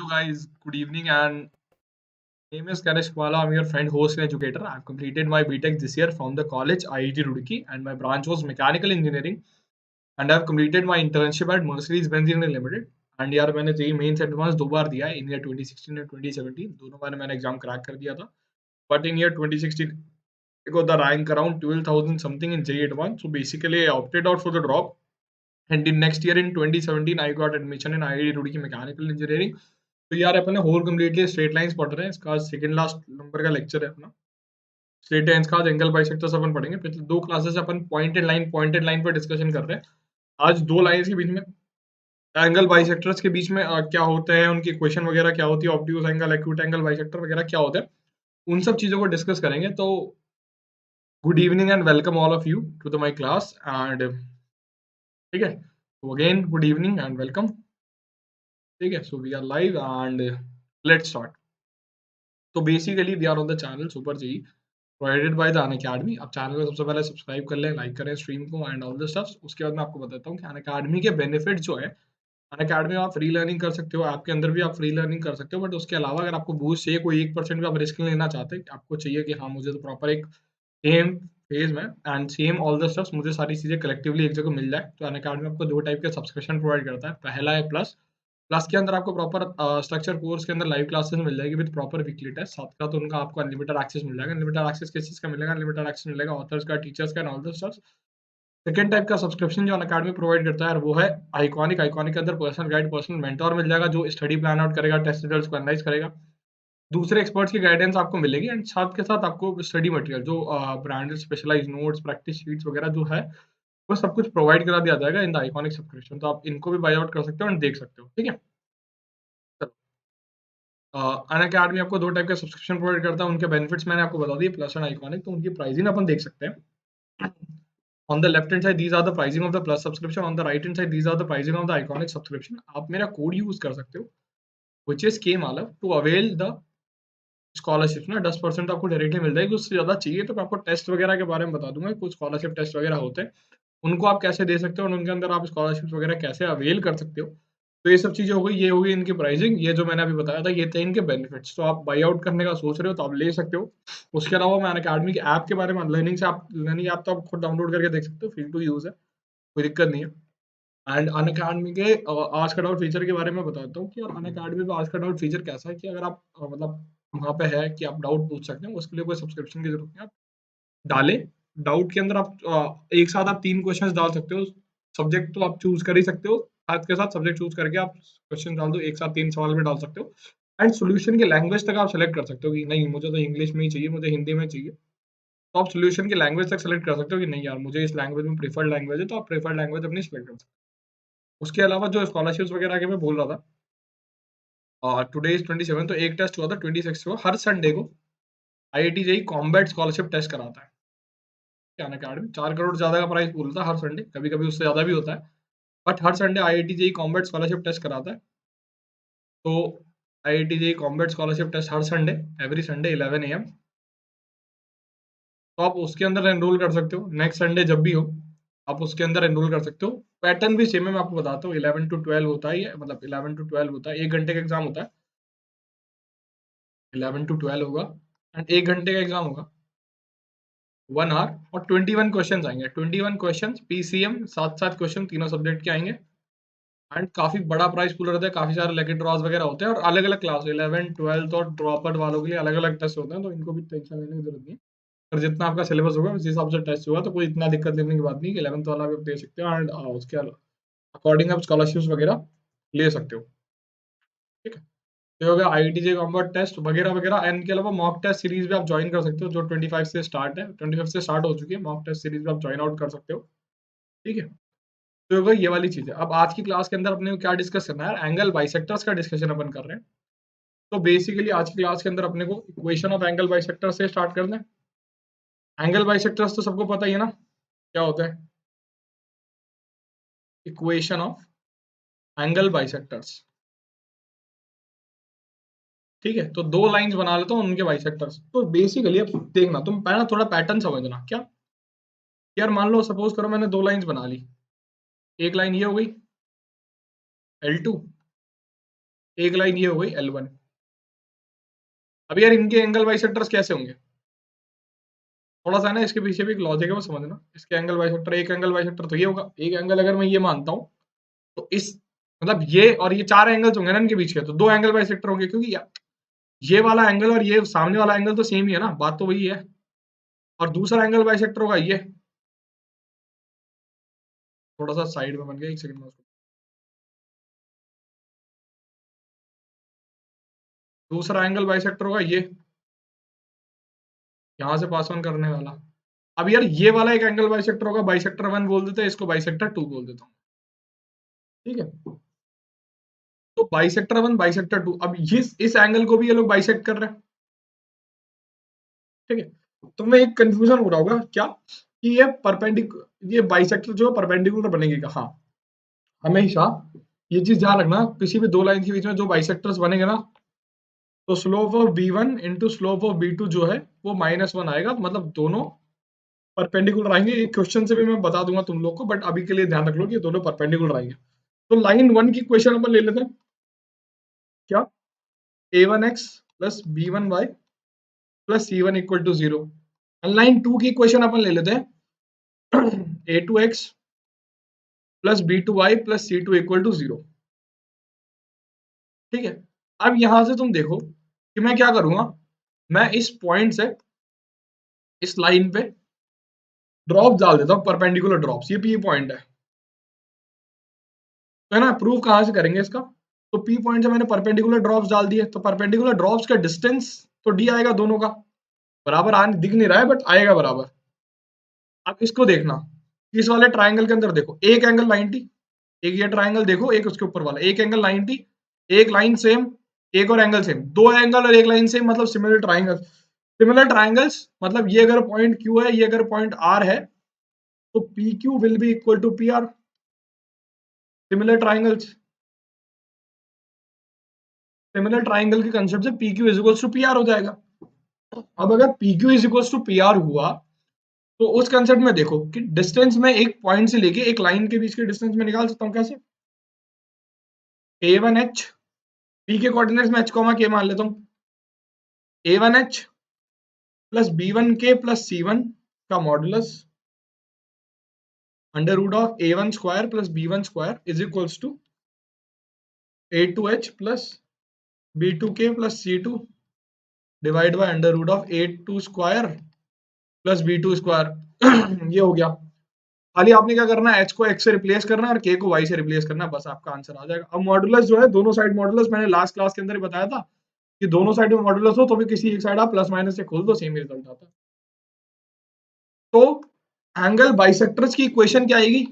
Hello guys, good evening and name is Ganesh Kumala. I'm your friend, host and educator. I've completed my BTech this year from the college IIT Roorkee and my branch was mechanical engineering and I've completed my internship at Mercedes-Benz India Limited. And यार मैंने JEE mains advance 2 बार दिया है इन year 2016 और 2017 दोनों बार मैंने exam crack कर दिया था but in year 2016 I got the rank around 12,000 something in JEE advance so basically I opted out for the drop and in next year in 2017 I got admission in IIT Roorkee mechanical engineering तो यार अपन ने whole completely straight lines पढ़ रहे हैं इसका second last number का lecture है अपना स्ट्रेट लाइंस का आज एंगल बाइसेक्टर्स अपन पढ़ेंगे पिछले दो क्लासेस अपन पॉइंटेड लाइन पर डिस्कशन कर रहे हैं आज दो लाइंस के बीच में एंगल बाइसेक्टर्स के बीच में क्या होते हैं उनकी इक्वेशन वगैरह क्या होती है obtuse angle acute angle bisector वगैरह क्या होता है उन सब चीजों को डिस्कस करेंगे तो good evening and welcome all of you to the my class and ठीक है तो again good evening and welcome ठीक है so we are live and let's start तो basically we are on the channel super G provided by the Unacademy. अब channel को सबसे पहले सब्सक्राइब कर लें, लाइक करें स्ट्रीम को एंड ऑल द स्टफ्स। उसके बाद मैं आपको बताता हूँ कि अनअकैडमी के बेनिफिट जो है अनअकैडमी में आप फ्री लर्निंग कर सकते हो, आपके अंदर भी आप फ्री लर्निंग कर सकते हो बट उसके अलावा अगर आपको बूस्ट चाहिए, कोई 1% भी आप रिस्क नहीं लेना चाहते, आपको चाहिए कि हाँ मुझे तो प्रॉपर एक सेम फेज में and same all the stuffs मुझे सारी चीज़ें कलेक्टिवली एक जगह मिल जाए तो अनअकैडमी आपको दो टाइप के सब्सक्रिप्शन प्रोवाइड करता है। पहला है प्लस, प्लस के अंदर आपको प्रॉपर स्ट्रक्चर कोर्स के अंदर लाइव क्लासेस मिल जाएगी विद प्रॉपर वीकली टेस्ट, साथ का तो उनका आपको अनलिमिटेड एक्सेस मिल जाएगा। अनलिमिटेड एक्सेस किस चीज़ का मिलेगा? अनलिमिटेड एक्सेस मिलेगा ऑथर्स का, टीचर्स का and all the stuff. Second type का सब्सक्रिप्शन जो अनअकैडमी प्रोवाइड करता है वो है आइकॉनिक। आइकॉनिक के अंदर पर्सनल गाइड, पर्सनल मेंटोर मिल जाएगा जो स्टडी प्लान आउट करेगा, टेस्ट रिजल्ट्स को एनालाइज करेगा, दूसरे एक्सपर्ट्स की गाइडेंस आपको मिलेगी एंड साथ के साथ आपको स्टडी मटेरियल जो branded specialised notes, practice sheets वगैरह जो है वो सब कुछ प्रोवाइड करा दिया जाएगा इन द आइकॉनिक सब्सक्रिप्शन। तो आप इनको भी बाय आउट कर सकते हो एंड देख सकते हो। ठीक है, अनअकैडमी आपको दो टाइप के सब्सक्रिप्शन प्रोवाइड करता है, उनके बेनिफिट्स मैंने आपको बता दिए प्लस एंड आइकॉनिक। तो उनकी प्राइसिंग अपन देख सकते हैं। On the left hand side these are the pricing of the plus subscription, on the right hand side these are the pricing of the iconic subscription. आप मेरा कोड यूज कर सकते हो व्हिच इज के मालव टू अवेल द स्कॉलरशिप ना 10% आपको directly मिल जाएगी। उससे ज़्यादा चाहिए तो मैं आपको टेस्ट वगैरह के बारे में बता दूंगा, कुछ स्कॉलरशिप टेस्ट वगैरह होते हैं उनको आप कैसे दे सकते हो और उनके अंदर आप स्कॉलरशिप वगैरह कैसे अवेल कर सकते हो। तो ये सब चीज़ें हो गई, ये हो गई इनकी प्राइसिंग। ये जो मैंने अभी बताया था ये थे इनके बेनिफिट्स। तो आप बाई आउट करने का सोच रहे हो तो आप ले सकते हो। उसके अलावा मैं अनअकैडमी के ऐप के बारे में, लर्निंग से आप लर्निंग ऐप तो आप खुद डाउनलोड करके देख सकते हो, फ्री टू यूज़ है, कोई दिक्कत नहीं है। एंड अनअकैडमी के आज का डाउट फीचर के बारे में बताता हूँ कि यार अनअकैडमी पे आज का डाउट फीचर कैसा है कि अगर आप मतलब वहाँ पे है कि आप डाउट पूछ सकते हैं, उसके लिए कोई सब्सक्रिप्शन की जरूरत नहीं है। आप डालें, डाउट के अंदर आप एक साथ आप 3 क्वेश्चंस डाल सकते हो। सब्जेक्ट तो आप चूज कर ही सकते हो, साथ के साथ सब्जेक्ट चूज करके आप क्वेश्चन डाल दो, एक साथ 3 सवाल भी डाल सकते हो। एंड सॉल्यूशन की लैंग्वेज तक आप सेलेक्ट कर सकते हो कि नहीं मुझे तो इंग्लिश में ही चाहिए, मुझे हिंदी में चाहिए। तो आप सॉल्यूशन की लैंग्वेज तक सेलेक्ट कर सकते हो कि नहीं यार मुझे इस लैंग्वेज में प्रीफर्ड लैंग्वेज है, तो आप प्रीफर्ड लैंग्वेज अपनी सेलेक्ट कर सकते हो। उसके अलावा जो स्कॉलरशिप्स वगैरह के मैं बोल रहा था, टुडे इज 27 तो एक टेस्ट हुआ था 26 को, हर संडे को IIT JEE combat scholarship test कराता है अन अकेडमी। 4 करोड़ ज्यादा का प्राइस बोलता है हर संडे, कभी कभी उससे ज्यादा भी होता है बट हर Sunday IIT JEE combat scholarship test कराता है। तो IIT JEE combat scholarship test हर संडे, एवरी संडे 11 AM। तो आप उसके अंदर एनरोल कर सकते हो, नेक्स्ट संडे जब भी हो आप उसके अंदर एनरोल कर सकते हो। पैटर्न भी सेम है, मैं आपको बताता हूँ। 11 to 12 होता है ये, मतलब 11 to 12 होता है, 1 घंटे का एग्जाम होता है। 11 to 12 होगा एंड 1 घंटे का एग्जाम होगा, 1 आवर, और 21 क्वेश्चन आएंगे। 21 क्वेश्चन पीसीएम, 7 क्वेश्चन तीनों सब्जेक्ट के आएंगे एंड काफी बड़ा प्राइस पूल रहता है, काफी सारे लकी ड्रॉज वगैरह होते हैं और अलग अलग क्लास 11, 12 और ड्रॉप आउट वालों के लिए अलग अलग टेस्ट होते हैं, तो इनको भी टेंशन लेने की जरूरत नहीं है। और जितना आपका सिलेबस होगा उस हिसाब से टेस्ट होगा, तो कोई इतना दिक्कत लेने की बात नहीं कि 11th वाला भी आप दे सकते हो एंड उसके अकॉर्डिंग आप स्कॉलरशिप्स वगैरह ले सकते हो। ठीक है, तो ये हो गया आईआईटी जे कॉम्बैट टेस्ट वगैरह वगैरह। एंड के अलावा मॉक टेस्ट सीरीज भी आप ज्वाइन कर सकते हो जो 25 से स्टार्ट है, 25 से स्टार्ट हो चुकी है। मॉक टेस्ट सीरीज भी आप ज्वाइन आउट कर सकते हो। ठीक है, तो ये ये वाली चीज है। अब आज की क्लास के अंदर अपने को क्या डिस्कस करना है? एंगल बाइसेक्टर्स का डिस्कशन अपन कर रहे हैं। तो बेसिकली आज की क्लास के अंदर अपने को इक्वेशन ऑफ एंगल बाइसेक्टर से स्टार्ट करना है। एंगल बाइसेक्टर्स तो सबको पता ही है ना क्या होता है? Equation of angle bisectors. ठीक है, तो दो लाइंस बना लेता हूँ उनके बाइसेक्टर्स। तो बेसिकली अब देखना, तुम पहला थोड़ा पैटर्न समझना। क्या यार, मान लो सपोज करो मैंने दो लाइंस बना ली। एक लाइन ये हो गई L2 एक लाइन ये हो गई L1। अब यार इनके एंगल बाइसेक्टर्स कैसे होंगे, थोड़ा सा ना इसके पीछे भी एक लॉजिक है वो समझना। इसके एंगल बाइसेक्टर, एक एंगल बाइसेक्टर तो ये होगा, एक एंगल अगर मैं ये मानता हूँ तो इस मतलब ये और ये 4 एंगल्स होंगे ना इनके बीच के, तो 2 एंगल बाइसेक्टर होंगे, क्योंकि ये वाला एंगल और ये सामने वाला एंगल तो सेम ही है ना, बात तो वही है। और दूसरा एंगल बाइसेक्टर होगा ये, थोड़ा सा साइड में बन गया, एक सेकंड में उसको, दूसरा एंगल बाइसेक्टर होगा ये, यहां से पास ऑन करने वाला। अब यार ये वाला एक एंगल बाइसेक्टर होगा, बाइसेक्टर 1 बोल देते हैं इसको, बाइसेक्टर 2 बोल देता हूँ, ठीक है। तो बाइसेक्टर 1 बाइसेक्टर 2, अब इस एंगल को भी ये लोग बाइसेक्ट कर रहे हैं, ठीक है। तो मैं एक कंफ्यूजन हो रहा होगा क्या कि ये बाइसेक्टर जो परपेंडिकुलर बनेगी कहाँ, हमेशा ये चीज ध्यान रखना, किसी भी दो लाइन के बीच में जो बाइसेक्टर्स बनेंगे ना, तो slope of b1 into slope of b2 जो है वो -1 आएगा, मतलब दोनों परपेंडिकुलर आएंगे। ये क्वेश्चन से भी मैं बता दूंगा तुम लोग को, बट अभी के लिए ध्यान रख लो कि ये दोनों परपेंडिकुलर आएंगे। तो लाइन 1 की क्वेश्चन अपन ले लेते हैं, क्या, a1x plus b1y plus c1 equal to 0। Line 2 की क्वेश्चन अपन ले लेते हैं a2x plus b2y plus c2 equal to 0, ठीक है। अब यहां से तुम देखो कि मैं क्या करूंगा, मैं इस पॉइंट से इस लाइन पे ड्रॉप डाल देता हूँ, परपेंडिकुलर ड्रॉप्स, ये पी पॉइंट है ना। प्रूव कहां से करेंगे इसका, तो पी पॉइंट से मैंने परपेंडिकुलर ड्रॉप्स डाल दिए, तो परपेंडिकुलर ड्रॉप्स का डिस्टेंस तो डी आएगा दोनों का बराबर, आने दिख नहीं रहा है बट आएगा बराबर। अब इसको देखना, इस वाले ट्राइंगल के अंदर देखो, एक एंगल 90, एक ये ट्राइंगल देखो, एक उसके ऊपर वाला, एक एंगल 90, एक लाइन सेम, एक और एंगल सेम, दो एंगल और एक लाइन सेम, मतलब सिमिलर ट्राइंगल। सिमिलर ट्राइंगल्स मतलब ये अगर पॉइंट क्यू है, ये अगर पॉइंट आर है, तो P Q will be equal to P R, similar triangles. Similar triangle के कंसेप्ट से P Q is equal to P R हो जाएगा। अब अगर P Q is equal to P R हुआ, तो उस कंसेप्ट में देखो कि डिस्टेंस में एक पॉइंट से लेके एक लाइन के बीच के डिस्टेंस में निकाल सकता हूँ कैसे, a1h, p के कोऑर्डिनेट्स में h कॉमा k मान लेता हूँ, a1h plus b1k plus c1 का modulus under root of a1 square plus b1 square is equals to a2h plus b2k plus c2 divide by under root of a2 square plus b2 square ये हो गया। खाली आपने क्या करना है, h को x से रिप्लेस करना है और k को y से रिप्लेस करना है, बस आपका आंसर आ जाएगा। अब मॉडुलस जो है, दोनों साइड मॉडुलस मैंने लास्ट क्लास के अंदर ही बताया था कि दोनों साइड में मॉडुलस हो तो भी किसी एक साइड आप प्लस माइनस से खोल दो, सेम ही रिजल्ट आता है। तो एंगल बाइसेक्टर्स की इक्वेशन क्या आएगी,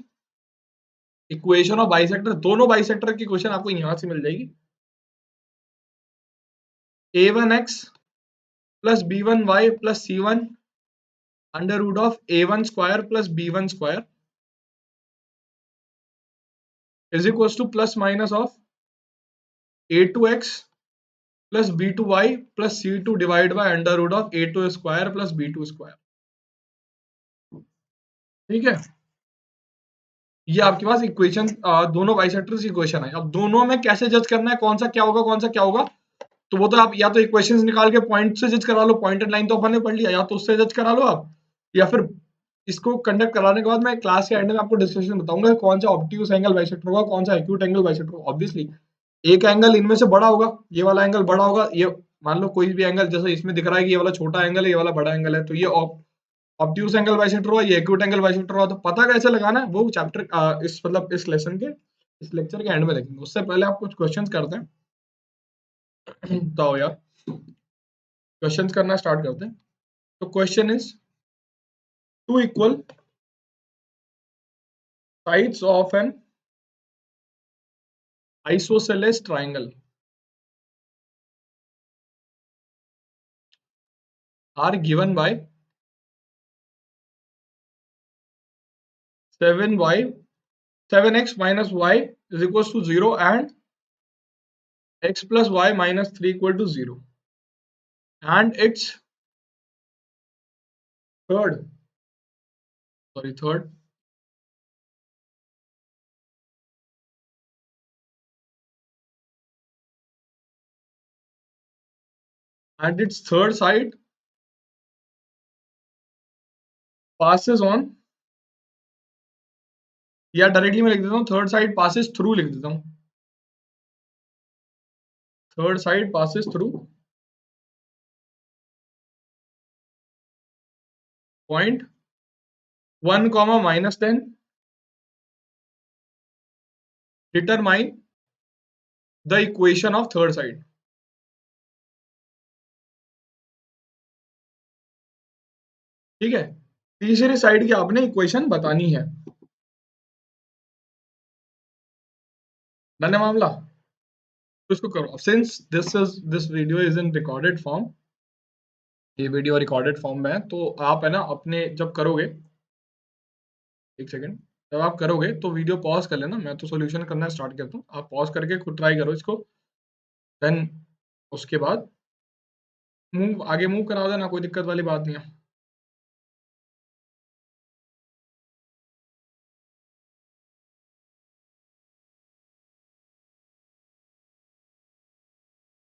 इक्वेशन ऑफ बाइसेक्टर, दोनों बाइसेक्टर की इक्वेशन आपको यहां से मिल जाएगी, a1x plus b1y plus c1 under root of a1 square plus b1 square is equal to plus minus of a2x plus b2y plus c2 divide by under root of a2 square plus b2 square, ठीक है। ये आपके पास equation, दोनों bisectors की equation है। अब दोनों में कैसे जज करना है, कौन सा क्या होगा कौन सा क्या होगा, तो वो तो आप या तो इक्वेशंस निकाल के पॉइंट से जज करा लो, पॉइंटेड लाइन तो अपन ने पढ़ लिया, या तो उससे जज करा लो आप, या फिर इसको कंडक्ट कराने के बाद मैं क्लास के एंड में आपको डिस्कशन बताऊंगा कौन सा ऑब्ट्यूज एंगल बाइसेक्टर होगा, कौन सा एक्यूट एंगल बाइसेक्टर होगा। ऑब्वियसली एक एंगल इनमें से बड़ा होगा, ये वाला एंगल बड़ा होगा, ये मान लो कोई भी एंगल, जैसे इसमें दिख रहा है कि ये वाला छोटा एंगल है, ये वाला बड़ा एंगल है, तो ये ऑब्ट्यूज एंगल बाइसेक्टर होगा, ये एक्यूट एंगल बाइसेक्टर होगा। तो पता कैसे लगाना है वो चैप्टर इस मतलब इस लेसन के, इस लेक्चर के एंड में देखेंगे। उससे पहले आप कुछ क्वेश्चंस करते हैं तो यार क्वेश्चंस करना स्टार्ट करते हैं। तो question is two equal sides of an isosceles triangle are given by 7x minus y is equals to 0 and x plus y minus 3 equal to 0, and its third third and its third side passes on, या directly मैं लिख देता हूँ third side passes through लिख देता हूँ, third side passes through point 1 comma minus 10 determine the equation of third side. ठीक है, तीसरी साइड की आपने इक्वेशन बतानी है, डन है मामला। तो इसको करो, since this video is in recorded form, ये वीडियो रिकॉर्डेड फॉर्म में है, तो आप है ना अपने जब करोगे, एक सेकेंड, जब आप करोगे तो वीडियो पॉज कर लेना, मैं तो सॉल्यूशन करना स्टार्ट करता हूँ, आप पॉज करके खुद ट्राई करो इसको, देन उसके बाद आगे मूव करा देना, कोई दिक्कत वाली बात नहीं है।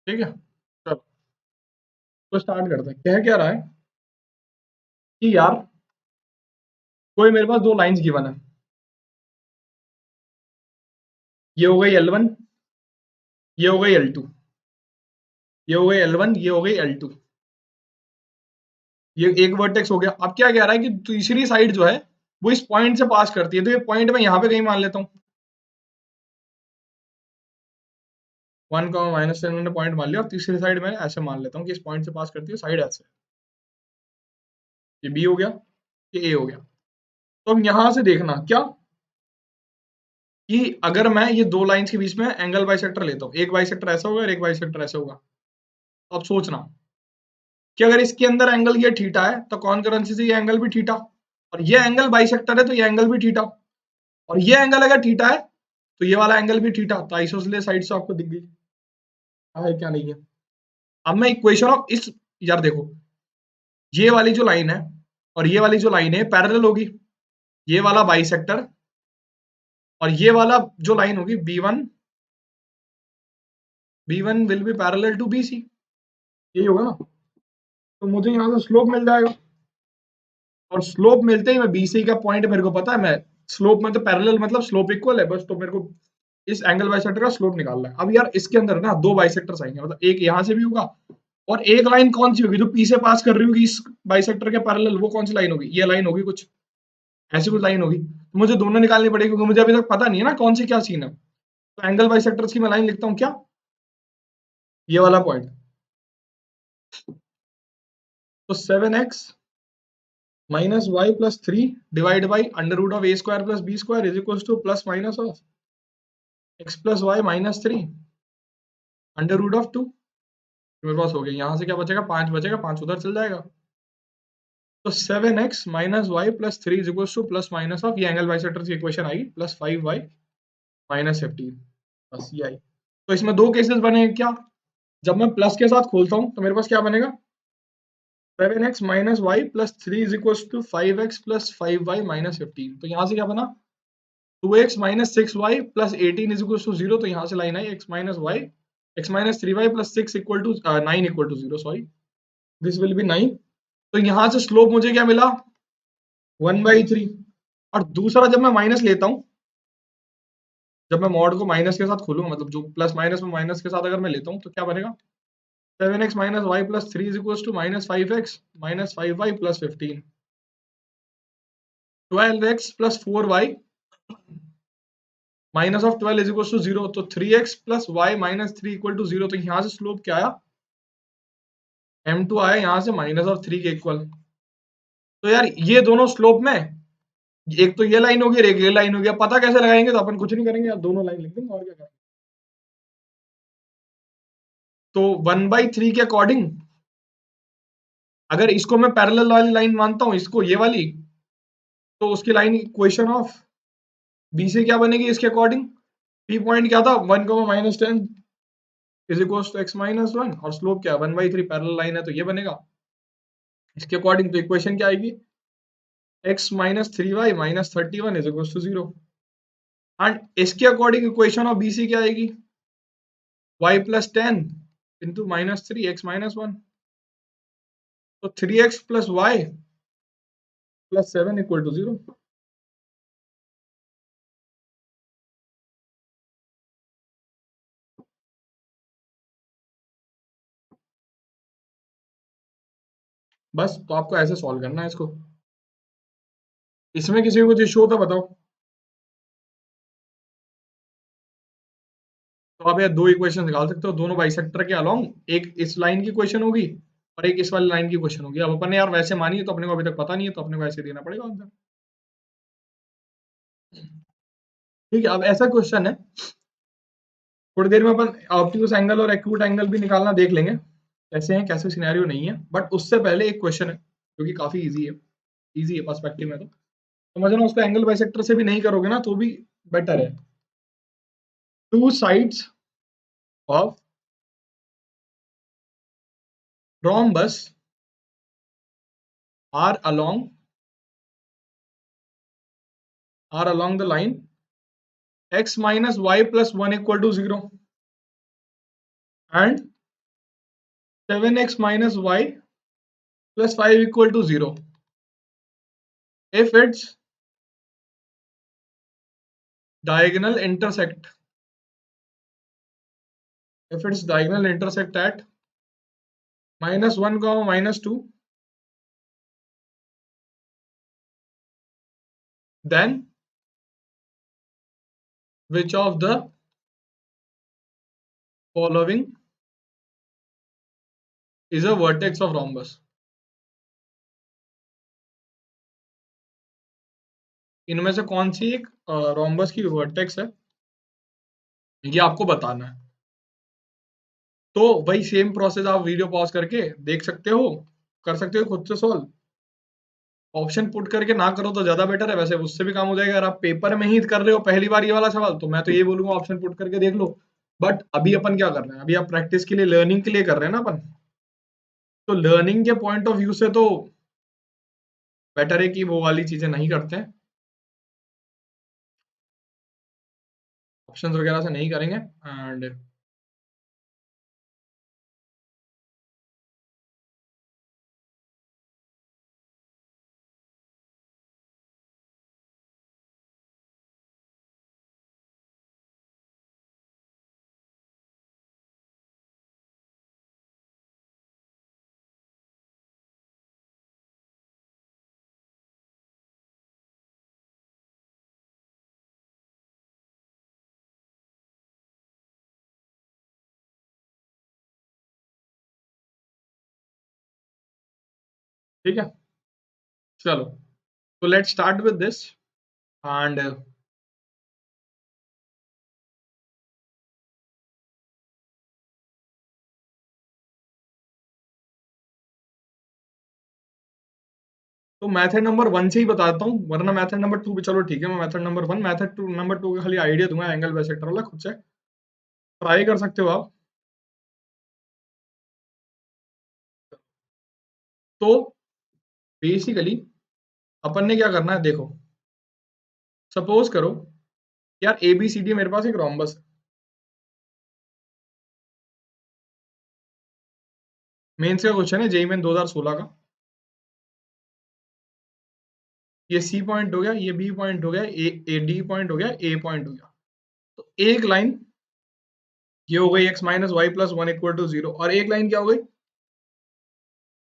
ठीक है, चलो तो स्टार्ट करते हैं। कह क्या रहा है कि यार कोई मेरे पास दो लाइंस गिवन है, ये हो गई L1, ये हो गई L2, ये हो गई L1, ये हो गई L2, ये एक वर्टेक्स हो गया। अब क्या कह रहा है कि तीसरी साइड जो है वो इस पॉइंट से पास करती है, तो ये पॉइंट मैं यहाँ पे कहीं मान लेता हूँ, 1 माइनस टेन मैंने पॉइंट मान लिया, और तीसरी साइड मैं ऐसे मान लेता हूँ कि इस पॉइंट से पास करती है साइड ऐसे, ये बी हो गया, ये ए हो गया। तो अब यहाँ से देखना क्या कि अगर मैं ये दो लाइंस के बीच में एंगल बाइसेक्टर लेता हूँ, एक बाइसेक्टर ऐसा होगा और एक बाइसेक्टर ऐसा होगा, तो अब सोचना कि अगर इसके अंदर एंगल ये थीटा है तो कॉन्करेंसी से ये एंगल भी थीटा, और ये एंगल बाइसेक्टर है तो ये एंगल भी थीटा, और ये एंगल अगर थीटा है तो ये वाला एंगल भी थीटा, तो आइसोसेलेस साइड से आपको दिख गई है क्या नहीं है। अब मैं इक्वेशन ऑफ इस, यार देखो ये वाली जो लाइन है और ये वाली जो लाइन है पैरेलल होगी, ये वाला बाइसेक्टर और ये वाला जो लाइन होगी B1 will be parallel to BC, यही होगा ना। तो मुझे यहाँ से स्लोप मिल जाएगा, और स्लोप मिलते ही मैं BC का पॉइंट मेरे को पता है, मैं स्लोप में तो पैरेलल मतलब स्लोप इक्वल है बस, तो मेरे को इस एंगल बाइसेक्टर का स्लोप निकालना है। अब यार इसके अंदर ना दो बाइसेक्टर्स आएंगे, मतलब एक यहाँ से भी होगा और एक लाइन कौन सी होगी जो पी से पास कर रही होगी इस बाइसेक्टर के पैरेलल, वो कौन सी लाइन होगी, ये लाइन होगी, कुछ ऐसी कुछ लाइन होगी, तो मुझे दोनों निकालनी पड़ेगी क्योंकि मुझे अभी तक पता नहीं है ना कौन सी क्या सीन है। तो एंगल बाइसेक्टर्स की मैं लाइन लिखता हूँ क्या, ये वाला पॉइंट, तो 7x minus y plus 3 divide by under root of a square plus b square is equal to plus minus of x plus y minus 3 under root of 2, मेरे पास हो गया। यहाँ से क्या बचेगा, 5 बचेगा, 5 उधर चल जाएगा, तो 7x minus y plus 3 is equal to plus minus of, ये एंगल बाइसेक्टर की इक्वेशन आएगी, प्लस 5y माइनस 15, बस ये आई। तो इसमें दो केसेस बने क्या, जब मैं प्लस के साथ खोलता हूँ तो मेरे पास क्या बनेगा, 7x minus y plus 3 is equal to 5x plus 5y minus 15, तो यहाँ से क्या बना 2x minus 6y plus 18 is equal to 0, तो यहाँ से लाइन आई x minus 3y plus 6 equal to 9 equal to 0, sorry this will be 9। तो यहाँ से स्लोप मुझे क्या मिला 1/3, और दूसरा जब मैं माइनस लेता हूँ, जब मैं मॉड को माइनस के साथ खोलूंगा, मतलब जो प्लस माइनस में माइनस के साथ अगर मैं लेता हूँ तो क्या बनेगा 7x minus y plus 3 is equal to minus 5x minus 5y plus 15, 12x plus 4y minus of 12 is equal to 0, तो 3x plus y minus 3 equal to 0, तो यहाँ से स्लोप क्या आया m2 आया यहाँ से माइनस ऑफ 3 के इक्वल। तो यार ये दोनों स्लोप में, एक तो ये लाइन होगी और एक ये लाइन होगी, अब पता कैसे लगाएंगे, तो अपन कुछ नहीं करेंगे यार, दोनों लाइन लिख देंगे और क्या करेंगे। तो 1/3 के अकॉर्डिंग अगर इसको मैं पैरेलल वाली लाइन मानता हूँ, इसको ये वाली, तो उसकी लाइन इक्वेशन ऑफ बी से क्या बनेगी इसके अकॉर्डिंग, पी पॉइंट क्या था 1 minus 10 is equal to x minus 1, और स्लोप क्या 1/3 पैरेलल लाइन है तो ये बनेगा इसके अकॉर्डिंग। तो इक्वेशन क्या आएगी x minus 3y minus 31 is equal to 0, and इसके according equation of B C क्या आएगी y plus 10 into minus 3 x minus 1, तो 3x plus Y plus 7 equal to 0। बस तो आपको ऐसे सॉल्व करना है इसको। इसमें किसी को कुछ इश्यू होता बताओ। तो आप ये दो इक्वेशन निकाल सकते हो दोनों बाइसेक्टर के अलोंग। एक इस लाइन की इक्वेशन होगी और एक इस वाली लाइन की इक्वेशन होगी। अब अपन ने यार वैसे मानी है तो अपने को अभी तक पता नहीं है, तो अपने को ऐसे देना पड़ेगा आंसर। ठीक है, अब ऐसा क्वेश्चन है, थोड़ी देर में अपन ऑब्ट्यूज एंगल और एक्यूट एंगल भी निकालना देख लेंगे कैसे हैं, कैसे सिनेरियो नहीं है। बट उससे पहले एक क्वेश्चन है जो कि काफी इजी है, इजी है पर्सपेक्टिव में। तो समझना, उसको एंगल बाइसेक्टर से भी नहीं करोगे ना तो भी बेटर है। Two sides of rhombus are along the line x minus y plus 1 equal to 0 and 7x minus y plus 5 equal to 0 if its diagonal intersect at minus 1 comma minus 2, then which of the following is a vertex of rhombus? इनमें से कौन सी एक rhombus की vertex है, ये आपको बताना है। तो वही सेम प्रोसेस आप वीडियो पॉज करके देख सकते हो, कर सकते हो खुद से सॉल्व। ऑप्शन पुट करके ना करो तो ज्यादा बेटर है, वैसे उससे भी काम हो जाएगा। अगर आप पेपर में ही कर रहे हो पहली बार ये वाला सवाल, तो मैं तो ये बोलूंगा ऑप्शन पुट करके देख लो। बट अभी अपन क्या कर रहे हैं, अभी आप प्रैक्टिस के लिए, लर्निंग के लिए कर रहे हैं ना अपन। तो लर्निंग के पॉइंट ऑफ व्यू से तो बेटर है कि वो वाली चीजें नहीं करते हैं, ऑप्शंस वगैरह से नहीं करेंगे। एंड ठीक है, चलो, तो let's start with this. And तो मेथड नंबर 1 से ही बताता हूँ, वरना मेथड नंबर 2 भी चलो ठीक है। मैं मेथड नंबर 1, मेथड 2, नंबर 2 का खाली आइडिया दूंगा, एंगल बाइसेक्टर वाला खुद से ट्राई कर सकते हो आप। तो बेसिकली अपन ने क्या करना है, देखो सपोज करो यार ए बी सी डी मेरे पास एक रोम्बस है। मेंस का क्वेश्चन है, जेईई मेन 2016 का। ये सी पॉइंट हो गया, ये बी पॉइंट हो गया, ए डी पॉइंट हो गया, ए पॉइंट हो गया। तो एक लाइन ये हो गई x minus y plus 1 equal to 0, और एक लाइन क्या हो गई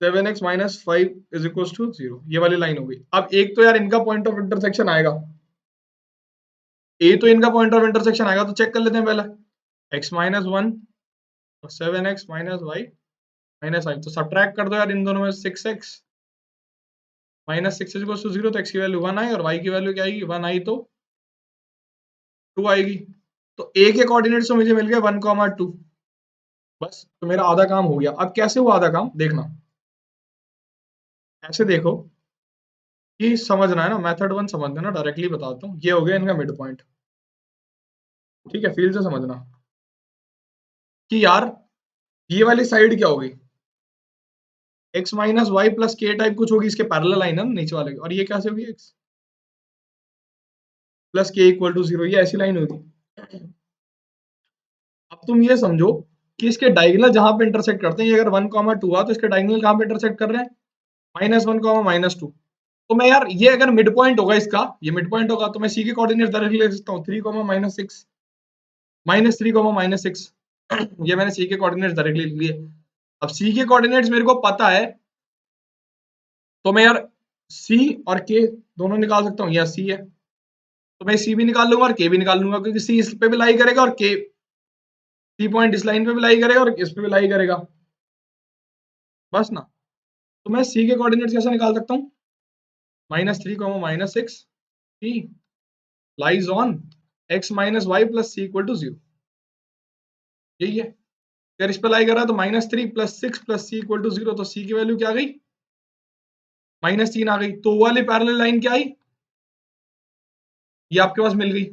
7x minus 5 is equal to 0, ये वाली लाइन हो गई। अब एक तो यार इनका पॉइंट ऑफ इंटरसेक्शन आएगा, ए तो इनका पॉइंट ऑफ इंटरसेक्शन आएगा, तो चेक कर लेते हैं पहले। x माइनस 1 और 7x माइनस वाई माइनस आई, तो सब्ट्रैक्ट कर दो यार इन दोनों में 6x माइनस 6 इज टू 0, तो x की वैल्यू 1 आई और y की वैल्यू क्या आएगी, 1 आई तो 2 आएगी। तो a के कोऑर्डिनेट्स तो मुझे मिल गए 1, 2। बस, तो मेरा आधा काम हो गया। अब कैसे हुआ आधा काम, देखना ऐसे देखो कि समझना है ना, मेथड 1 समझना ना, डायरेक्टली बताता हूँ। ये हो गया इनका मिड पॉइंट, ठीक है, फील से समझना कि यार ये वाली साइड क्या होगी, x माइनस वाई प्लस के टाइप कुछ होगी, इसके पैरेलल लाइन है ना नीचे वाले, और ये कैसे होगी x प्लस के इक्वल टू 0, ये ऐसी लाइन होगी। अब तुम ये समझो कि इसके डायगोनल जहां पे इंटरसेक्ट करते हैं, ये अगर 1, 2 हुआ तो इसके डायगोनल कहां पे इंटरसेक्ट कर रहे हैं, -1, -2। तो मैं यार ये अगर मिड पॉइंट होगा इसका, ये मिड पॉइंट होगा तो मैं सी के कोऑर्डिनेट डायरेक्टली ले सकता हूँ, 3, -6, -3, -6। ये मैंने सी के कोऑर्डिनेट्स डायरेक्टली ले लिए। अब सी के कोऑर्डिनेट्स मेरे को पता है, तो मैं यार सी और के दोनों निकाल सकता हूँ। या सी है तो मैं सी भी निकाल लूंगा और के भी निकाल लूंगा, क्योंकि सी इस पे भी लाई करेगा और के सी पॉइंट इस लाइन पे भी लाई करेगा और इस पे भी लाई करेगा, बस ना। तो मैं सी के कोऑर्डिनेट्स कैसे निकाल सकता हूँ? -3, -6, C lies on x - y + c = 0। यही है। अगर इस पे लाई कर रहा है तो -3 + 6 + c = 0, तो c की वैल्यू क्या आ गई? -3 आ गई। तो वो वाली पैरेलल लाइन क्या आई? ये आपके पास मिल गई।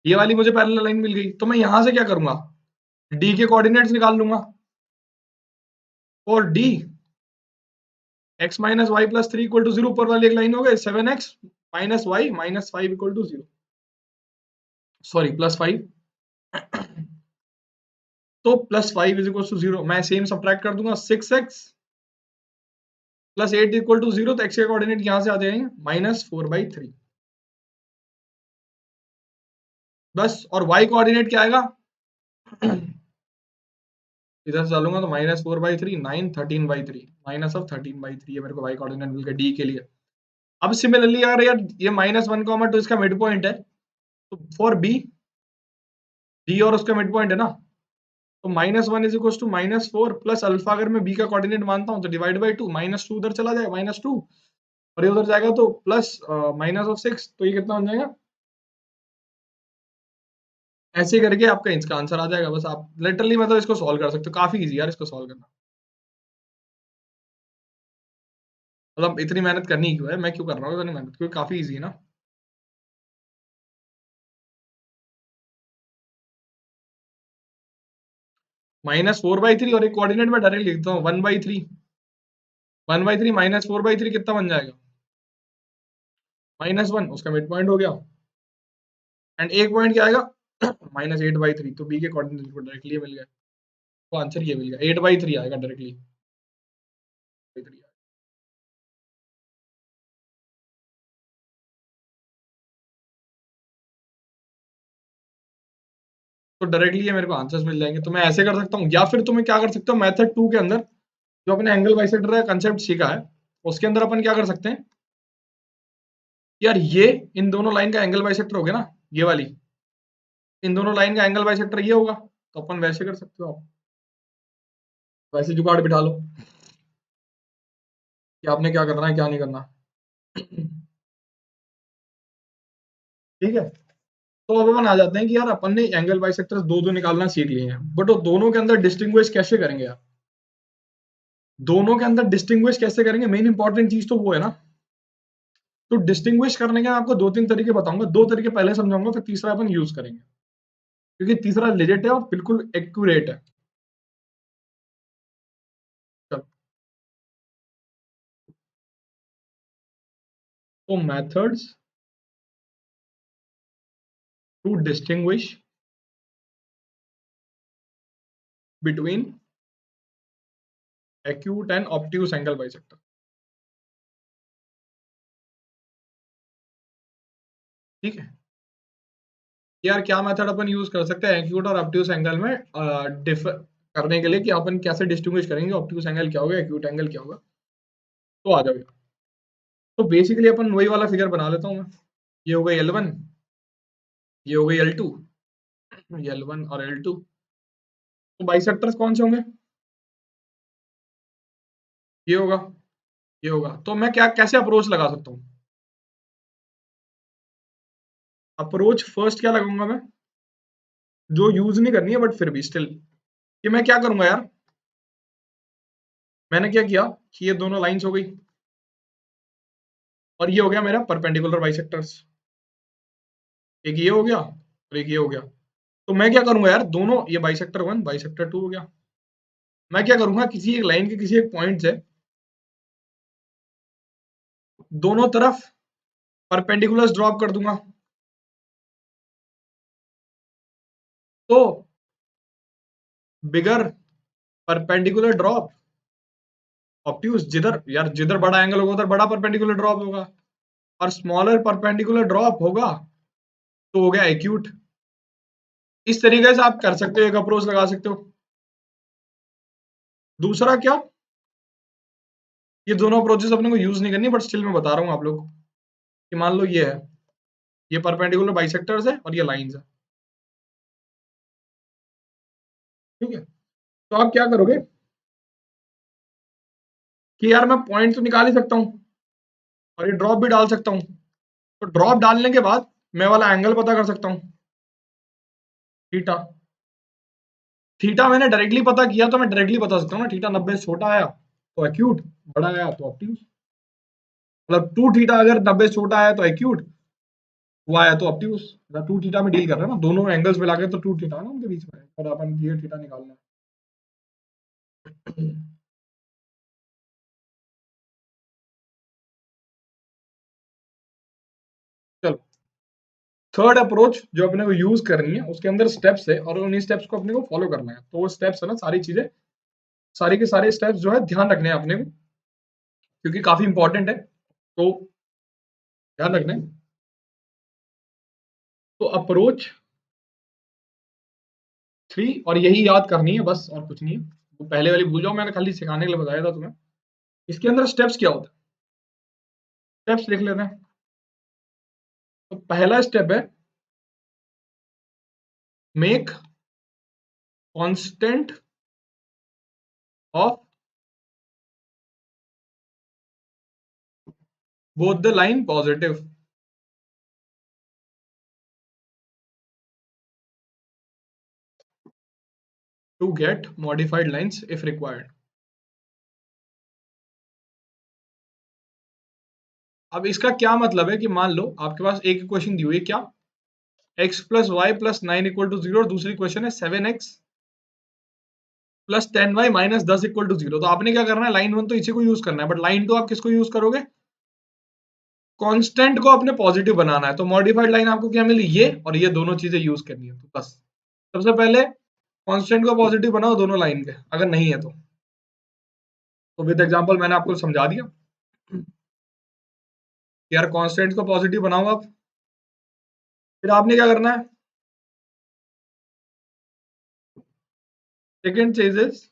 ये वाली मुझे पैरेलल लाइन मिल गई। तो मैं यहां से क्या करूंगा? d के कोऑर्डिनेट्स निकाल लूंगा। और d x - y + 3 = 0, ऊपर वाली एक लाइन हो गई 7x - y - 5 = 0, सॉरी +5। तो +5 = 0, मैं सेम सब्ट्रैक्ट कर दूंगा। 6x + 8 = 0, तो x के कोऑर्डिनेट यहां से आ जाएंगे -4/3, बस। और y कोऑर्डिनेट क्या आएगा? इधर से डालूंगा तो -4/3, 9, 13/3, -13/3, ये मेरे को y कोऑर्डिनेट मिल गया d के लिए। अब सिमिलरली अगर यार ये -1, 2 इसका मिड पॉइंट है, तो फॉर b, d और उसका मिड पॉइंट है ना, तो -1 = -4 प्लस अल्फा, अगर मैं b का कोऑर्डिनेट मानता हूं तो डिवाइड बाय 2, -2 उधर चला जाएगा, -2, और ये उधर जाएगा तो प्लस -6, तो ये कितना बन जाएगा? ऐसे करके आपका इसका आंसर आ जाएगा। बस आप लिटरली मतलब इसको सॉल्व कर सकते हो, काफी इजी यार इसको सॉल्व करना। मतलब इतनी मेहनत करनी क्यों है, मैं क्यों कर रहा हूँ इतनी मेहनत, क्योंकि काफी इजी है ना। -4/3 और एक कोऑर्डिनेट में डायरेक्ट लिखता हूँ 1/3। 1/3 -4/3 कितना बन जाएगा? -1, उसका मिड पॉइंट हो गया। एंड एक पॉइंट क्या आएगा? -8/3, तो बी के कोऑर्डिनेट को डायरेक्टली मिल गया। तो आंसर ये मिल गया, 8/3 आएगा डायरेक्टली। तो डायरेक्टली ये मेरे को आंसर्स मिल जाएंगे। तो मैं ऐसे कर सकता हूँ, या फिर तुम्हें क्या कर सकते हो, मेथड 2 के अंदर जो अपने एंगल बाइसेक्टर का कंसेप्ट सीखा है, उसके अंदर अपन क्या कर सकते हैं यार, ये इन दोनों लाइन का एंगल बाइसेक्टर हो गया ना, ये वाली इन दोनों लाइन का एंगल बाइसेक्टर ये होगा, तो अपन वैसे कर सकते हो आप, वैसे जुगाड़ बिठा लो कि आपने क्या करना है क्या नहीं करना। ठीक है। तो अब अपन आ जाते हैं कि यार अपन ने एंगल बाइसेक्टर्स दो दो निकालना सीख लिए हैं, बट वो दोनों के अंदर डिस्टिंग्विश कैसे करेंगे यार? दोनों के अंदर डिस्टिंग्विश कैसे करेंगे, मेन इंपॉर्टेंट चीज तो वो है ना। तो डिस्टिंग्विश करने के मैं आपको 2-3 तरीके बताऊंगा, 2 तरीके पहले समझाऊंगा, फिर तीसरा अपन यूज करेंगे, क्योंकि तीसरा लेजिट है और बिल्कुल एक्यूरेट है। चलो, तो methods to distinguish between acute and obtuse angle bisector. ठीक है। यार क्या मेथड अपन यूज कर सकते हैं एक्यूट और ऑब्ट्यूज एंगल में डिफर करने के लिए, कि अपन कैसे डिस्टिंग्विश करेंगे ऑब्ट्यूज एंगल क्या होगा, एक्यूट एंगल क्या होगा। तो आ जाओ। तो बेसिकली अपन वही वाला फिगर बना लेता हूँ मैं। ये हो गई L1, ये हो गई L2, ये L1 और L2। तो बाइसेक्टर्स कौन से होंगे? ये होगा, ये होगा। तो मैं क्या कैसे अप्रोच लगा सकता हूँ? अप्रोच फर्स्ट क्या लगाऊंगा मैं, जो यूज नहीं करनी है बट फिर भी स्टिल, कि मैं क्या करूंगा यार, मैंने क्या किया कि ये दोनों लाइंस हो गई और ये हो गया मेरा परपेंडिकुलर बाइसेक्टर्स। एक ये हो गया और एक ये हो गया। तो मैं क्या करूंगा यार, दोनों ये बाइसेक्टर 1 बाइसेक्टर 2 हो गया। मैं क्या करूंगा, किसी एक लाइन के किसी एक पॉइंट से दोनों तरफ परपेंडिकुलर्स ड्रॉप कर दूंगा। तो बिगर परपेंडिकुलर ड्रॉप ऑब्ट्यूज जिधर यार जिधर बड़ा एंगल होगा उधर बड़ा परपेंडिकुलर ड्रॉप होगा, और स्मॉलर परपेंडिकुलर ड्रॉप होगा तो हो गया एक्यूट। इस तरीके से आप कर सकते हो, एक अप्रोच लगा सकते हो। दूसरा क्या, ये दोनों अप्रोचेस अपने को यूज नहीं करनी, बट स्टिल मैं बता रहा हूँ आप लोग को कि मान लो ये है, ये परपेंडिकुलर बाइसेक्टर्स है और ये लाइंस है, ठीक है। तो आप क्या करोगे कि यार मैं पॉइंट तो निकाल ही सकता हूँ और ये ड्रॉप भी डाल सकता हूँ। तो ड्रॉप डालने के बाद मैं वाला एंगल पता कर सकता हूँ, थीटा। थीटा मैंने डायरेक्टली पता किया तो मैं डायरेक्टली बता सकता हूँ ना, थीटा 90 से छोटा आया तो एक्यूट, बड़ा आया तो ऑब्ट्यूज। मतलब 2 थीटा अगर 90 से छोटा आया तो एक्यूट, वो आया तो ऑब्ट्यूज। 2 थीटा में डील कर रहे हैं ना, दोनों एंगल्स मिला के, तो 2 थीटा है ना उनके बीच में, और अपन ये थीटा निकालना है। चलो, थर्ड अप्रोच जो अपने को यूज करनी है, उसके अंदर स्टेप्स है और उन्हीं स्टेप्स को अपने को फॉलो करना है। तो वो स्टेप्स है ना, सारी चीजें, सारी के सारे स्टेप्स जो है ध्यान रखने हैं अपने को, क्योंकि काफी इंपॉर्टेंट है, तो ध्यान रखना है। तो अप्रोच 3, और यही याद करनी है बस, और कुछ नहीं है। वो पहले वाली भूल जाओ, मैंने खाली सिखाने के लिए बताया था तुम्हें। इसके अंदर स्टेप्स क्या होता है, स्टेप्स लिख लेते हैं। तो पहला स्टेप है make constant of both the line positive. To get modified lines if required. अब इसका क्या मतलब है कि मान लो आपके पास एक इक्वेशन दी हुई है, क्या, x plus Y plus 9 equal to 0, और दूसरी क्वेश्चन है 7x plus 10y minus 10 equal to 0। तो आपने क्या करना है, लाइन वन तो इसी को यूज करना है, बट लाइन टू आप किसको यूज करोगे, कांस्टेंट को अपने पॉजिटिव बनाना है। तो मॉडिफाइड लाइन आपको क्या मिली, ये और ये दोनों चीजें यूज करनी है। तो बस सबसे पहले कांस्टेंट को पॉजिटिव बनाओ दोनों लाइन के, अगर नहीं है तो विद एग्जांपल मैंने आपको समझा दिया कि यार कांस्टेंट को पॉजिटिव बनाओ आप। फिर आपने क्या करना है, सेकेंड चीज is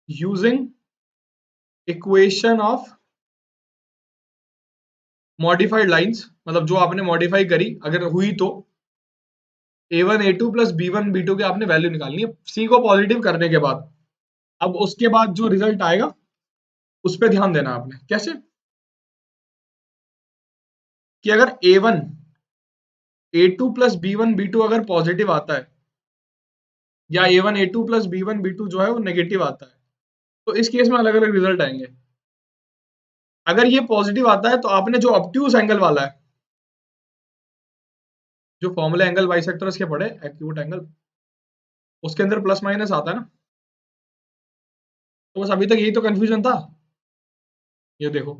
using equation of modified lines, मतलब जो आपने मॉडिफाई करी अगर हुई तो a1 a2 plus b1 b2 के आपने वैल्यू निकालनी है c को पॉजिटिव करने के बाद। अब उसके बाद जो रिजल्ट आएगा उस पर ध्यान देना आपने। कैसे, कि अगर a1 a2 plus b1 b2 अगर पॉजिटिव आता है, या a1 a2 plus b1 b2 जो है वो नेगेटिव आता है, तो इस केस में अलग अलग रिजल्ट आएंगे। अगर ये पॉजिटिव आता है तो आपने जो ऑब्ट्यूज एंगल वाला है, जो फॉर्मूला एंगल बाइसेक्टर्स के पढ़े एक्यूट एंगल, उसके अंदर प्लस माइनस आता है ना। तो बस अभी तक यही तो कंफ्यूजन था, ये देखो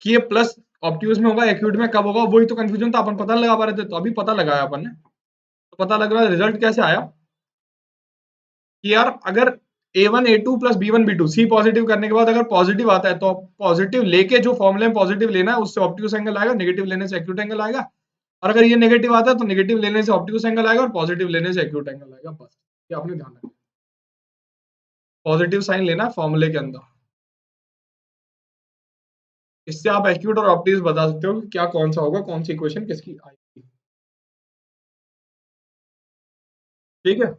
कि ये प्लस ऑब्ट्यूज में होगा एक्यूट में कब होगा, वही तो कंफ्यूजन था, अपन पता लगा पा रहे थे। तो अभी पता लगाया अपन ने, तो पता लग रहा है रिजल्ट कैसे आया कि यार अगर a1 a2 plus b1 b2 सी पॉजिटिव करने के बाद अगर पॉजिटिव आता है, तो पॉजिटिव लेके जो फॉर्मूले में पॉजिटिव लेना है उससे ऑब्ट्यूज एंगल आएगा, नेगेटिव लेने से एक्यूट एंगल आएगा। और अगर ये नेगेटिव आता है तो नेगेटिव लेने से ऑब्ट्यूज एंगल आएगा और पॉजिटिव लेने से एक्यूट एंगल आएगा। बस ये आपने ध्यान रखना, पॉजिटिव साइन लेना है फॉर्मूले के अंदर। इससे आप एक्यूट और ऑब्ट्यूज बता सकते हो कि क्या कौन सा होगा, कौन सी इक्वेशन किसकी आएगी। ठीक है,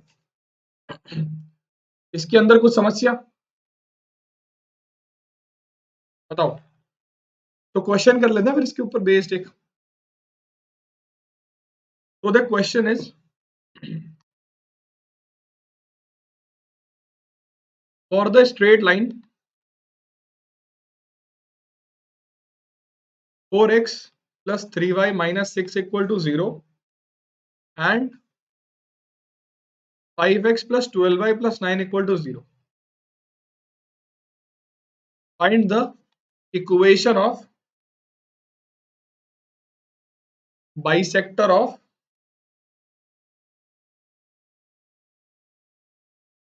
इसके अंदर कुछ समस्या बताओ, तो क्वेश्चन कर लेते हैं फिर इसके ऊपर बेस्ड एक। तो the question is for the straight line 4x plus 3y minus 6 equal to 0 and 5x plus 12y plus 9 equal to 0. Find the equation of bisector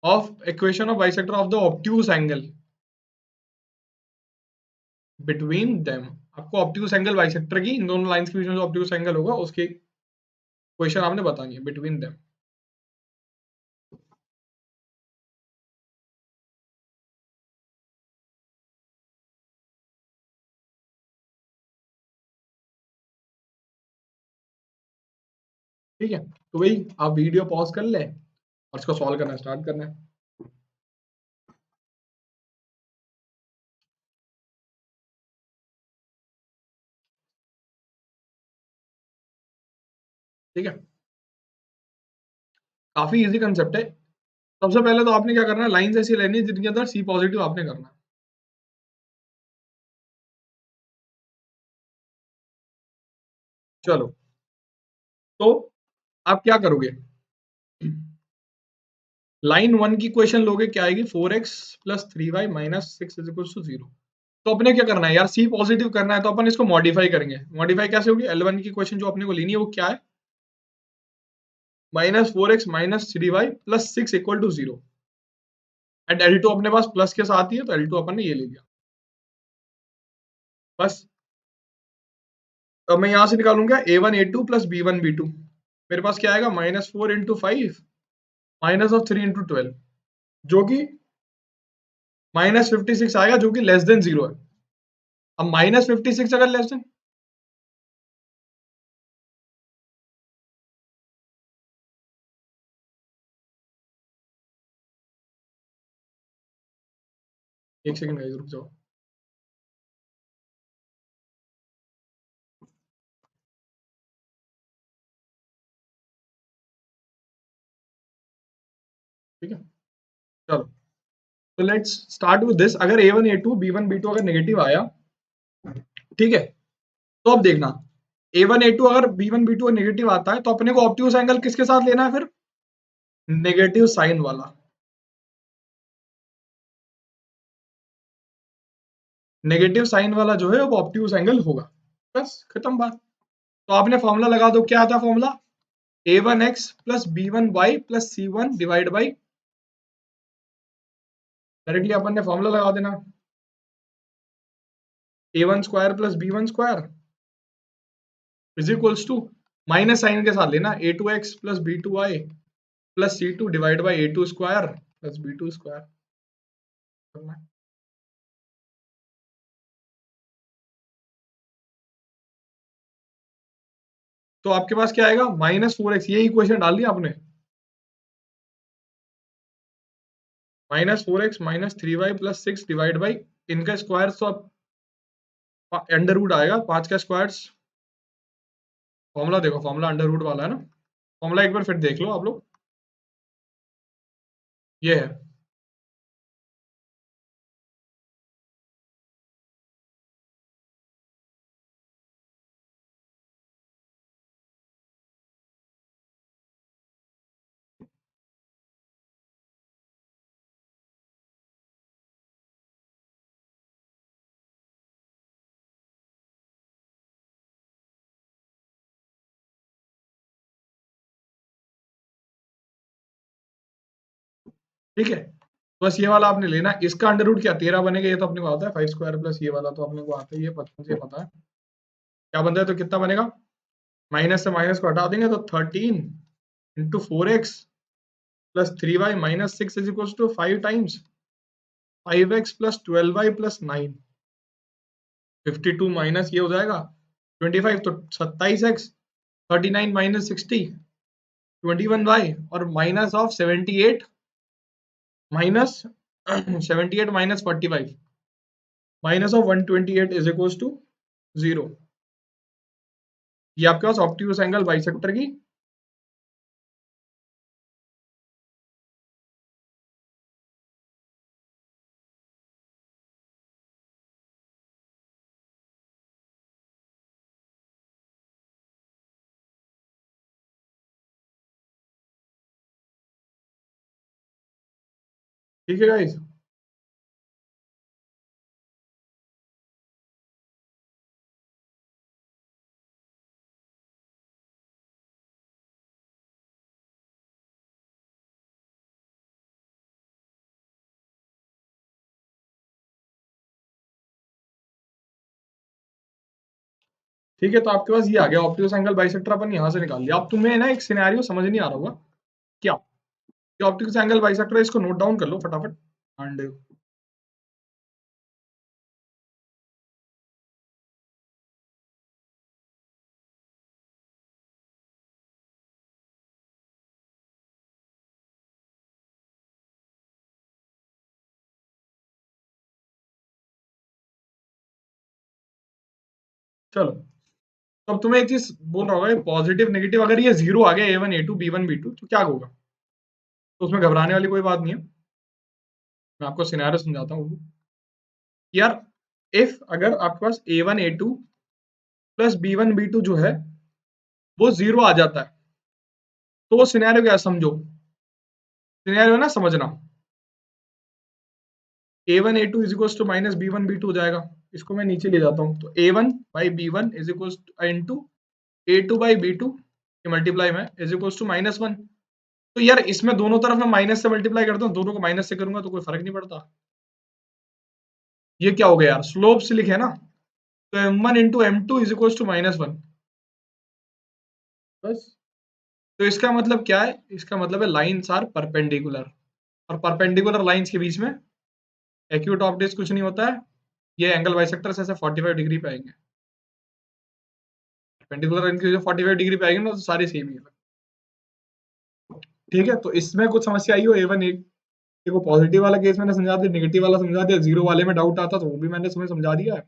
of equation of bisector of the obtuse angle between them. आपको obtuse angle bisector की इन दोनों lines के बीच में जो obtuse angle होगा उसकी equation आपने बतानी है बिटवीन देम। ठीक है, तो वही आप वीडियो पॉज कर ले और इसको सॉल्व करना स्टार्ट करना है। ठीक है, काफी इजी कंसेप्ट है। सबसे पहले तो आपने क्या करना है, लाइंस ऐसी लेनी है जिनके अंदर सी पॉजिटिव आपने करना है। चलो, तो आप क्या करोगे, लाइन वन की क्वेश्चन लोगे, क्या आएगी, 4x plus 3y minus 6 is equal to 0। तो अपने क्या करना है यार, सी पॉजिटिव करना है, तो अपन इसको मॉडिफाई करेंगे। मॉडिफाई कैसे होगी, L1 की क्वेश्चन जो अपने को लेनी है वो क्या है, minus 4x minus 3y plus 6 equal to 0। And L2 अपने पास प्लस के साथ ही है, तो L2 अपन ने ये ले लिया। बस अब मैं यहां से निकालूंगा A1 A2 plus B1 B2। मेरे पास क्या आएगा, -4 × 5 माइनस ऑफ 3 × 12, जो कि -56 आएगा, जो कि लेस देन 0 है। अब -56 अगर लेस देन, एक सेकंड गाइस रुक जाओ। ठीक है, चलो, तो लेट्स स्टार्ट विद दिस। अगर A1 A2 B1 B2 अगर नेगेटिव आया, ठीक है, तो अब देखना, A1 A2 अगर B1 B2 नेगेटिव आता है, तो अपने को ऑब्ट्यूज एंगल किसके साथ लेना है फिर, नेगेटिव साइन वाला। नेगेटिव साइन वाला जो है वो ऑब्ट्यूज एंगल होगा। बस खत्म बात। तो आपने फॉर्मूला लगा दो, क्या आता है formula, A1x plus B1y plus C1 divide by, directly अपन ने फॉर्मूला लगा देना, A1 square plus B1 square is equals to, minus sine के साथ लेना, A2x plus B2y plus C2 divide by A2 square plus B2 square करना है। तो आपके पास क्या आएगा, -4x, ये इक्वेशन डाल दी आपने, -4x minus 3y plus 6 divide by, इनका स्क्वायर तो अब अंडर रूट आएगा, 5 का स्क्वायर। फॉर्मूला देखो, फॉर्मूला अंडर रूट वाला है ना, फॉर्मूला एक बार फिर देख लो आप लोग, ये है। ठीक है, बस ये वाला आपने लेना, इसका अंडर रूट क्या 13 बनेगा, ये तो अपने को आता है, 5 स्क्वायर प्लस ये वाला तो अपने को आता है, ये बचपन से पता है क्या बनता है। तो कितना बनेगा, माइनस से माइनस को हटा देंगे तो 13 × 4x plus 3y minus 6 is equal to 5 times 5x plus 12y plus 9, 52 minus ये हो जाएगा 25, तो 27x, 39 माइनस 60, 21y, और minus of 78 minus 78 minus 45 minus of 128 is equal to 0। ये आपके पास ऑब्ट्यूज एंगल बाइसेक्टर की ठीक है गाइस। ठीक है, तो आपके पास ये आ गया ऑप्टिकस एंगल बाइसेक्टर, अपन यहाँ से निकाल लिया। अब तुम्हें ना एक सिनेरियो समझ नहीं आ रहा होगा क्या, कि ऑप्टिकस एंगल बाइसेक्टर है, इसको नोट डाउन कर लो फटाफट। एंड चलो, तो अब तुम्हें एक चीज बोल रहा होगा, पॉजिटिव नेगेटिव अगर ये जीरो आ गया A1 A2 B1 B2 तो क्या होगा। तो उसमें घबराने वाली कोई बात नहीं है, मैं आपको सिनेरियो समझाता हूँ यार। इफ अगर आपके पास A1 A2 plus B1 B2 जो है वो जीरो आ जाता है, तो वो सिनेरियो क्या है समझो, सिनेरियो ना समझना। A1 A2 is equal to minus B1 B2 हो जाएगा। इसको मैं नीचे ले जाता हूँ, तो A1 by B1 is equal two into A2 by B2 के मल्टीप्लाई में इज इक्वल टू -1। तो यार इसमें दोनों तरफ मैं माइनस से मल्टीप्लाई करता हूँ, दोनों को माइनस से करूंगा तो कोई फर्क नहीं पड़ता। ये क्या हो गया यार, स्लोप से लिखे ना, तो M1 into M2 is equal to -1। बस, तो इसका मतलब क्या है, इसका मतलब है लाइन्स आर परपेंडिकुलर, और परपेंडिकुलर लाइंस के बीच में एक्यूट ऑप्टिक्स कुछ नहीं होता है, ये एंगल बाइसेक्टर्स ऐसे 45 डिग्री पे आएंगे, परपेंडिकुलर इनकी जो 45 डिग्री पे आएंगे ना तो सारी सेम ही है। ठीक है, तो इसमें कुछ समस्या आई हो A1 एक, देखो पॉजिटिव वाला केस मैंने समझा दिया, नेगेटिव वाला समझा दिया, जीरो वाले में डाउट आता तो वो भी मैंने तुम्हें समझा दिया है।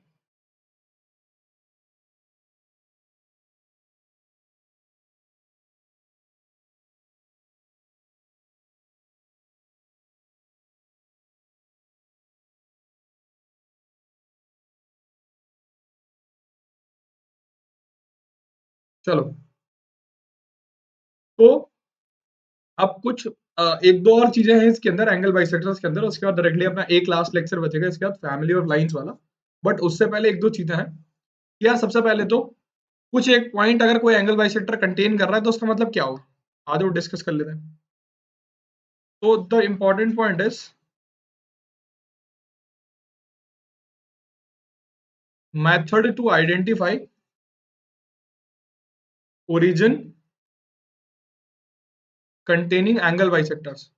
चलो, तो अब कुछ एक दो और चीजें हैं इसके अंदर एंगल बाइसेक्टर्स के अंदर, उसके बाद डायरेक्टली अपना एक लास्ट लेक्चर बचेगा, इसके बाद फैमिली ऑफ लाइंस वाला। बट उससे पहले एक दो चीजें हैं यार। सबसे पहले तो कुछ एक पॉइंट अगर कोई एंगल बाइसेक्टर कंटेन कर रहा है तो उसका मतलब क्या होगा, आज वो डिस्कस कर लेते हैं। तो the important point is method to identify origin containing angle bisectors.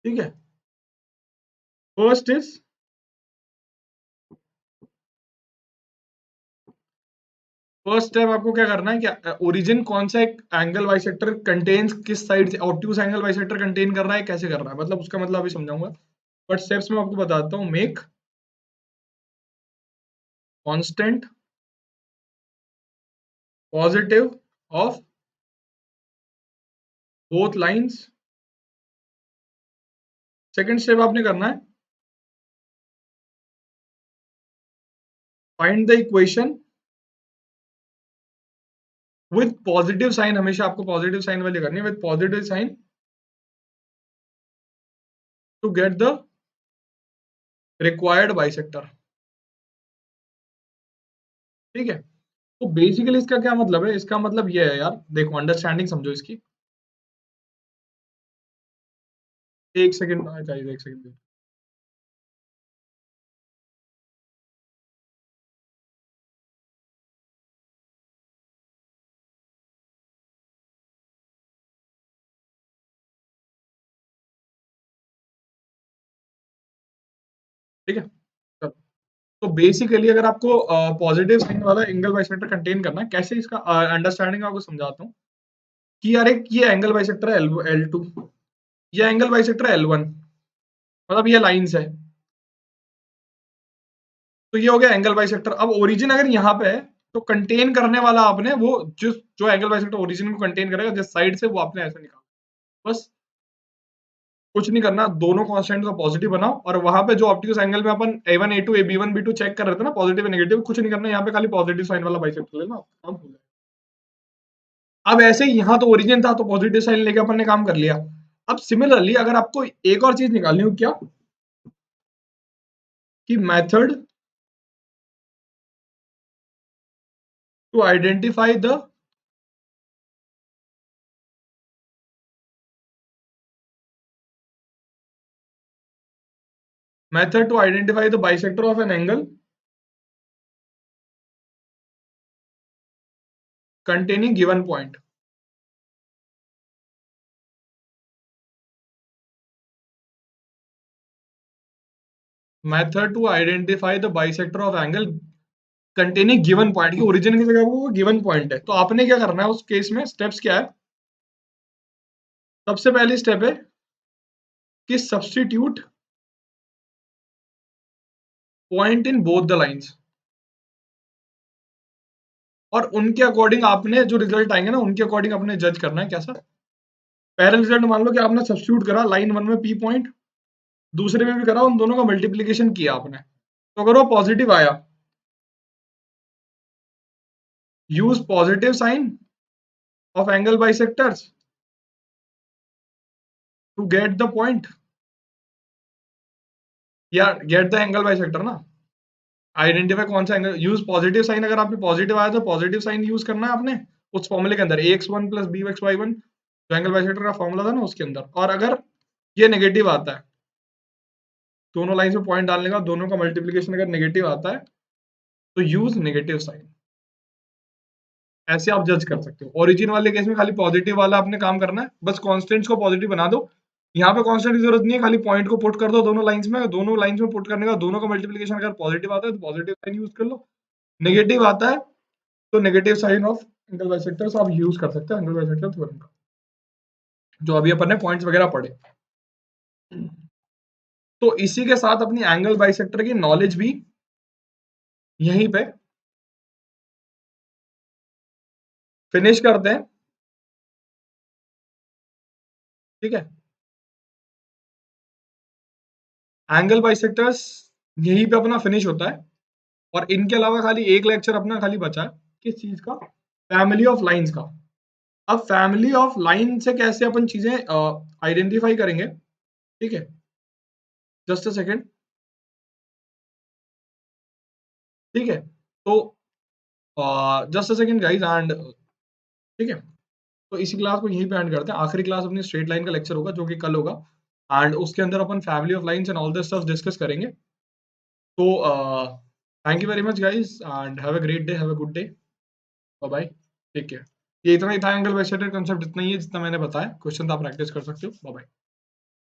ठीक है, फर्स्ट इज, फर्स्ट स्टेप आपको क्या करना है कि ओरिजिन कौन सा एक एंगल बाइसेक्टर कंटेन्स किस साइड से, ऑब्ट्यूज एंगल बाइसेक्टर कंटेन कर रहा है, कैसे कर रहा है, मतलब उसका मतलब अभी समझाऊंगा। बट स्टेप्स में आपको बताता हूँ। Make constant positive of both lines. Second step आपने करना है, find the equation with positive sign, हमेशा आपको पॉजिटिव साइन वाली करनी है, with positive sign to get the required bisector. ठीक है, तो बेसिकली इसका क्या मतलब है, इसका मतलब ये है यार, देखो अंडरस्टैंडिंग समझो इसकी। एक सेकंड चाहिए, एक सेकंड। ठीक है, चलो। तो बेसिकली अगर आपको पॉजिटिव साइन वाला एंगल बाइसेक्टर कंटेन करना है, कैसे इसका अंडरस्टैंडिंग आपको समझाता हूँ। कि यार एक ये एंगल बाइसेक्टर है L2, ये एंगल बाइसेक्टर है L1, मतलब ये लाइंस है। तो ये हो गया एंगल बाइसेक्टर। अब ओरिजिन अगर यहाँ पे है तो कंटेन करने वाला आपने वो जो जो एंगल बाइसेक्टर ओरिजिन को कंटेन करेगा जिस साइड से, वो आपने ऐसे निकाला। बस कुछ नहीं करना, दोनों कांस्टेंट का पॉजिटिव बनाओ, और वहां पे जो ऑप्टिकस एंगल में अपन A1 A2 B1 B2 check कर रहे थे ना, पॉजिटिव नेगेटिव, कुछ नहीं करना, यहाँ पे खाली पॉजिटिव साइन वाला बाइसेक्टर लेना, काम हो जाएगा। अब ऐसे ही यहाँ तो ओरिजिन था तो पॉजिटिव साइन लेके अपन ने काम कर लिया। अब सिमिलरली अगर आपको एक और चीज निकालनी हो, क्या, कि method to identify the Method to identify the bisector of an angle containing given point. Method to identify the bisector of angle containing given point, की ओरिजिन की जगह वो गिवन पॉइंट है। तो आपने क्या करना है उस केस में, स्टेप्स क्या है? सबसे पहली स्टेप है कि substitute point in both the lines, और उनके अकॉर्डिंग आपने जो रिजल्ट आएंगे ना उनके अकॉर्डिंग आपने जज करना है कैसा। पहला रिजल्ट मान लो कि आपने सब्स्टिट्यूट करा लाइन 1 में P पॉइंट, दूसरे में भी करा, उन दोनों का मल्टीप्लीकेशन किया आपने, तो अगर वो पॉजिटिव आया, use positive sign of angle bisectors to get the point, या गेट द एंगल बाइसेक्टर ना, आइडेंटिफाई कौन सा एंगल, यूज पॉजिटिव साइन। अगर आपने पॉजिटिव आया तो पॉजिटिव साइन यूज करना है आपने उस फॉर्मूले के अंदर, ax1 प्लस bxy1 जो एंगल बाइसेक्टर का फॉर्मूला था ना उसके अंदर। और अगर ये नेगेटिव आता है, दोनों लाइन में पॉइंट डालने का, दोनों का मल्टीप्लीकेशन अगर नेगेटिव आता है तो यूज नेगेटिव साइन। ऐसे आप जज कर सकते हो। ओरिजिन वाले केस में खाली पॉजिटिव वाला आपने काम करना है, बस कॉन्स्टेंट्स को पॉजिटिव बना दो। यहाँ पे कांस्टेंट की जरूरत नहीं है, खाली पॉइंट को पुट कर दो दोनों लाइंस में, दोनों लाइंस में पुट करने का दोनों का मल्टीप्लीकेशन अगर पॉजिटिव आता है तो पॉजिटिव साइन यूज कर लो, नेगेटिव आता है तो negative sign of angle bisectors आप यूज कर सकते हैं एंगल बाइसेक्टर थ्योरम का, जो अभी अपन ने पॉइंट्स वगैरह पढ़े। तो इसी के साथ अपनी एंगल बाइसेक्टर की नॉलेज भी यहीं पे फिनिश करते हैं, ठीक है। एंगल बाइसेक्टर्स यहीं पे अपना फिनिश होता है, और इनके अलावा खाली एक लेक्चर अपना खाली बचा है, किस चीज का? फैमिली ऑफ लाइंस का। अब फैमिली ऑफ लाइन से कैसे अपन चीजें आइडेंटिफाई करेंगे, ठीक है, जस्ट अ सेकेंड, ठीक है। तो just a second guys, and ठीक है, तो इसी क्लास को यहीं पे एंड करते हैं। आखिरी क्लास अपनी स्ट्रेट लाइन का लेक्चर होगा जो कि कल होगा, एंड उसके अंदर अपन family of lines and all this stuff discuss करेंगे। तो thank you very much guys and have a great day, have a good day, bye bye, take care. ये इतना ही था एंगल बाइसेक्टर कंसेप्ट, इतना ही है जितना मैंने बताया। क्वेश्चन आप प्रैक्टिस कर सकते हो। Bye bye.